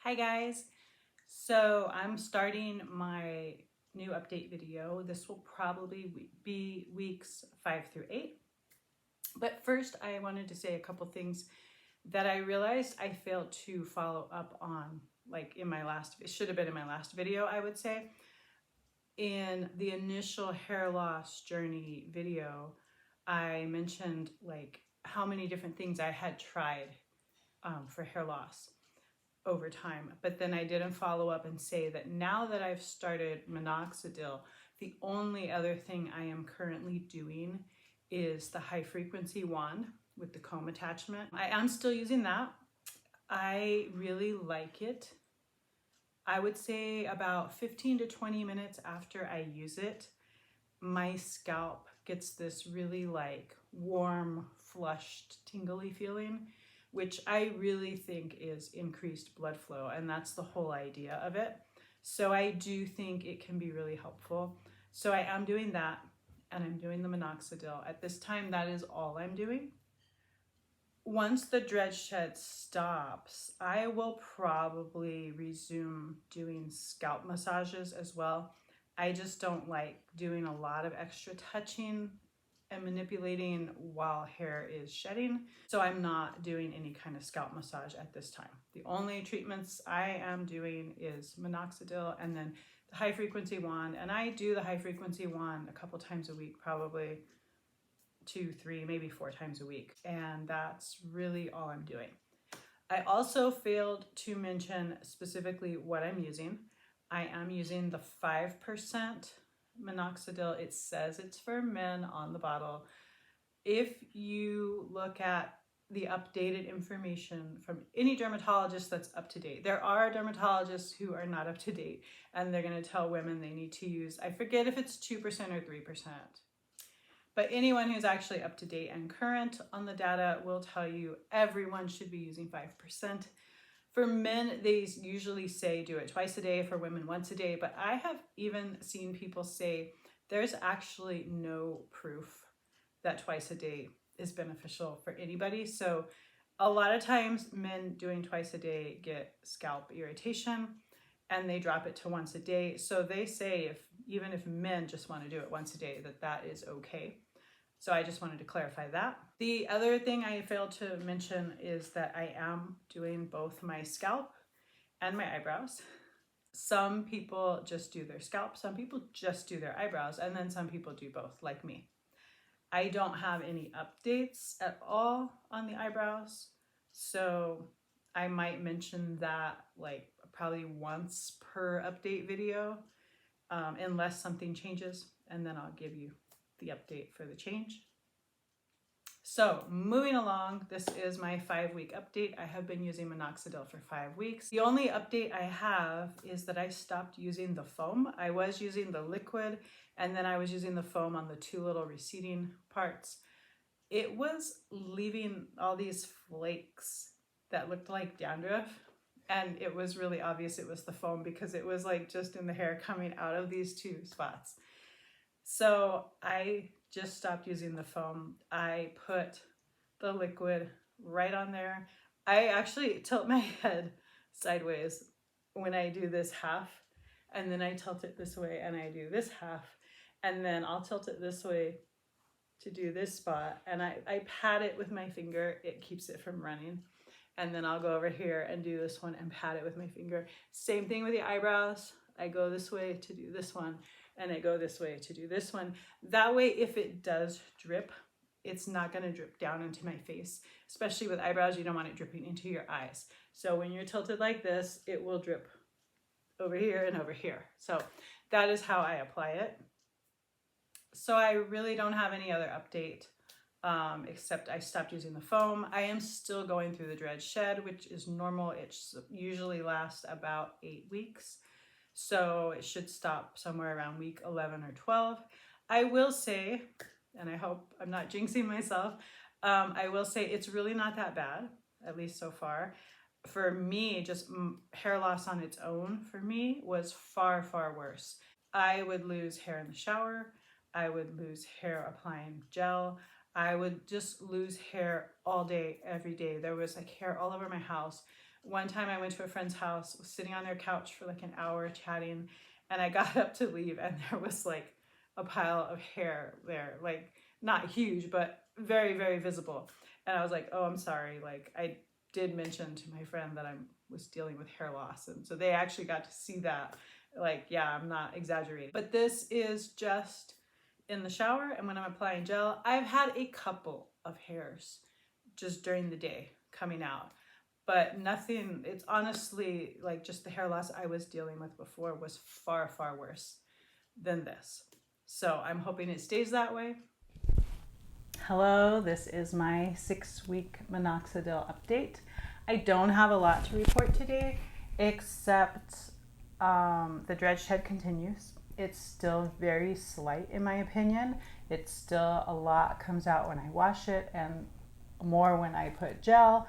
Hi guys, so I'm starting my new update video. This will probably be weeks 5 through 8. But first I wanted to say a couple things that I realized I failed to follow up on, like in my last, it should have been in my last video, I would say. In the initial hair loss journey video, I mentioned like how many different things I had tried for hair loss over time. But then I didn't follow up and say that now that I've started minoxidil, the only other thing I am currently doing is the high frequency wand with the comb attachment. I am still using that. I really like it. I would say about 15 to 20 minutes after I use it, my scalp gets this really like warm, flushed, tingly feeling, which I really think is increased blood flow, and that's the whole idea of it. So I do think it can be really helpful. So I am doing that, and I'm doing the minoxidil. At this time, that is all I'm doing. Once the dread shed stops, I will probably resume doing scalp massages as well. I just don't like doing a lot of extra touching and manipulating while hair is shedding. So I'm not doing any kind of scalp massage at this time. The only treatments I am doing is minoxidil and then the high frequency wand. And I do the high frequency wand a couple times a week, probably 2, 3, maybe 4 times a week. And that's really all I'm doing. I also failed to mention specifically what I'm using. I am using the 5% minoxidil. It says it's for men on the bottle. If you look at the updated information from any dermatologist that's up to date, there are dermatologists who are not up to date, and they're going to tell women they need to use, I forget if it's 2% or 3%. But anyone who's actually up to date and current on the data will tell you everyone should be using 5%. For men, they usually say do it twice a day, for women once a day, but I have even seen people say there's actually no proof that twice a day is beneficial for anybody. So a lot of times men doing twice a day get scalp irritation and they drop it to once a day. So they say even if men just want to do it once a day, that is okay. So I just wanted to clarify that. The other thing I failed to mention is that I am doing both my scalp and my eyebrows. Some people just do their scalp, some people just do their eyebrows, and then some people do both, like me. I don't have any updates at all on the eyebrows, so I might mention that like probably once per update video, unless something changes, and then I'll give you the update for the change. So moving along, this is my 5-week update. I have been using minoxidil for 5 weeks. The only update I have is that I stopped using the foam. I was using the liquid, and then I was using the foam on the 2 little receding parts. It was leaving all these flakes that looked like dandruff, and it was really obvious it was the foam because it was like just in the hair coming out of these 2 spots. So I just stopped using the foam. I put the liquid right on there. I actually tilt my head sideways when I do this half, and then I tilt it this way and I do this half, and then I'll tilt it this way to do this spot, and I pat it with my finger. It keeps it from running. And then I'll go over here and do this one and pat it with my finger. Same thing with the eyebrows. I go this way to do this one, and I go this way to do this one. That way, if it does drip, it's not gonna drip down into my face. Especially with eyebrows, you don't want it dripping into your eyes. So when you're tilted like this, it will drip over here and over here. So that is how I apply it. So I really don't have any other update, except I stopped using the foam. I am still going through the dread shed, which is normal. It usually lasts about 8 weeks. So it should stop somewhere around week 11 or 12. I will say, and I hope I'm not jinxing myself, I will say it's really not that bad, at least so far. For me, just hair loss on its own for me was far, far worse. I would lose hair in the shower. I would lose hair applying gel. I would just lose hair all day, every day. There was like hair all over my house. One time I went to a friend's house, was sitting on their couch for like an hour chatting, and I got up to leave and there was like a pile of hair there, like not huge, but very, very visible. And I was like, oh, I'm sorry. Like I did mention to my friend that I was dealing with hair loss. And so they actually got to see that. Like, yeah, I'm not exaggerating. But this is just in the shower and when I'm applying gel. I've had a couple of hairs just during the day coming out, but nothing. It's honestly like just the hair loss I was dealing with before was far, far worse than this. So I'm hoping it stays that way. Hello, this is my 6-week minoxidil update. I don't have a lot to report today, except the dredge shed continues. It's still very slight in my opinion. It's still a lot comes out when I wash it and more when I put gel.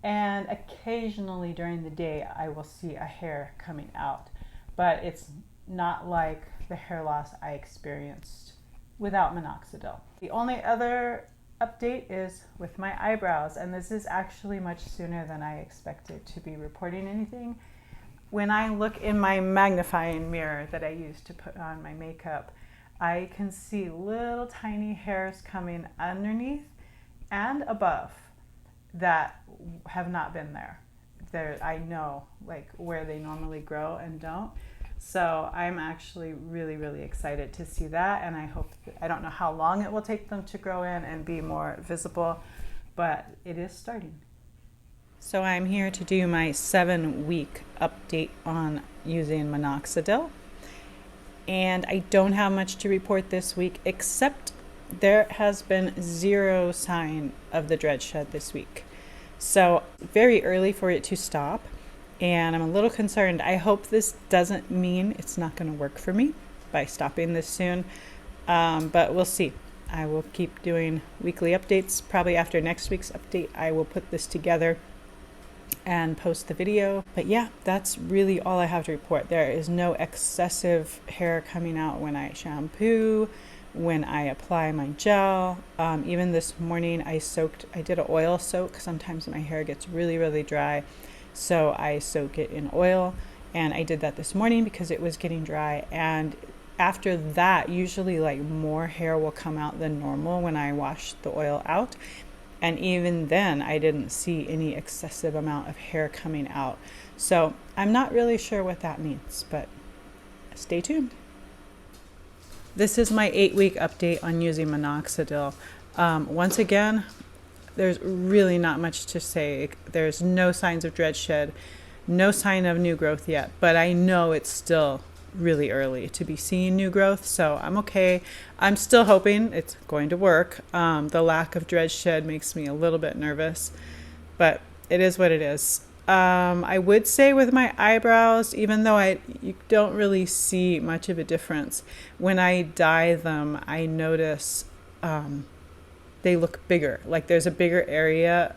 And occasionally during the day I will see a hair coming out, but it's not like the hair loss I experienced without minoxidil. The only other update is with my eyebrows, and this is actually much sooner than I expected to be reporting anything. When I look in my magnifying mirror that I use to put on my makeup, I can see little tiny hairs coming underneath and above that have not been there. I know like where they normally grow and don't. So I'm actually really, really excited to see that, and I don't know how long it will take them to grow in and be more visible, but it is starting. So I'm here to do my 7-week update on using minoxidil, and I don't have much to report this week, except there has been 0 sign of the dredge shed this week. So very early for it to stop. And I'm a little concerned. I hope this doesn't mean it's not going to work for me by stopping this soon, but we'll see. I will keep doing weekly updates. Probably after next week's update, I will put this together and post the video. But yeah, that's really all I have to report. There is no excessive hair coming out when I shampoo, when I apply my gel. Even this morning I did an oil soak. Sometimes my hair gets really, really dry. So I soak it in oil, and I did that this morning because it was getting dry. And after that, usually like more hair will come out than normal when I wash the oil out. And even then, I didn't see any excessive amount of hair coming out. So I'm not really sure what that means, but stay tuned. This is my 8-week update on using minoxidil. Once again, there's really not much to say. There's no signs of dredge shed, no sign of new growth yet, but I know it's still really early to be seeing new growth, so I'm okay. I'm still hoping it's going to work. The lack of dredge shed makes me a little bit nervous, but it is what it is. I would say with my eyebrows, even though you don't really see much of a difference, when I dye them, I notice they look bigger. Like there's a bigger area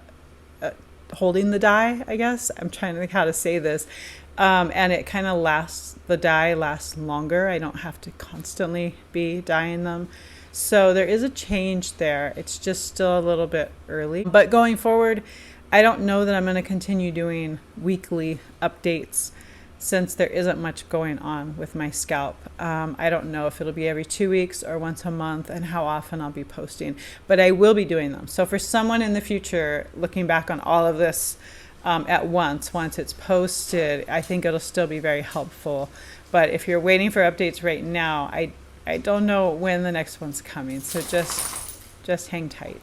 holding the dye, I guess. I'm trying to think how to say this. And it kind of the dye lasts longer. I don't have to constantly be dyeing them. So there is a change there. It's just still a little bit early. But going forward, I don't know that I'm going to continue doing weekly updates since there isn't much going on with my scalp. I don't know if it'll be every 2 weeks or once a month and how often I'll be posting, but I will be doing them. So for someone in the future looking back on all of this at once it's posted, I think it'll still be very helpful. But if you're waiting for updates right now, I don't know when the next one's coming. So just hang tight.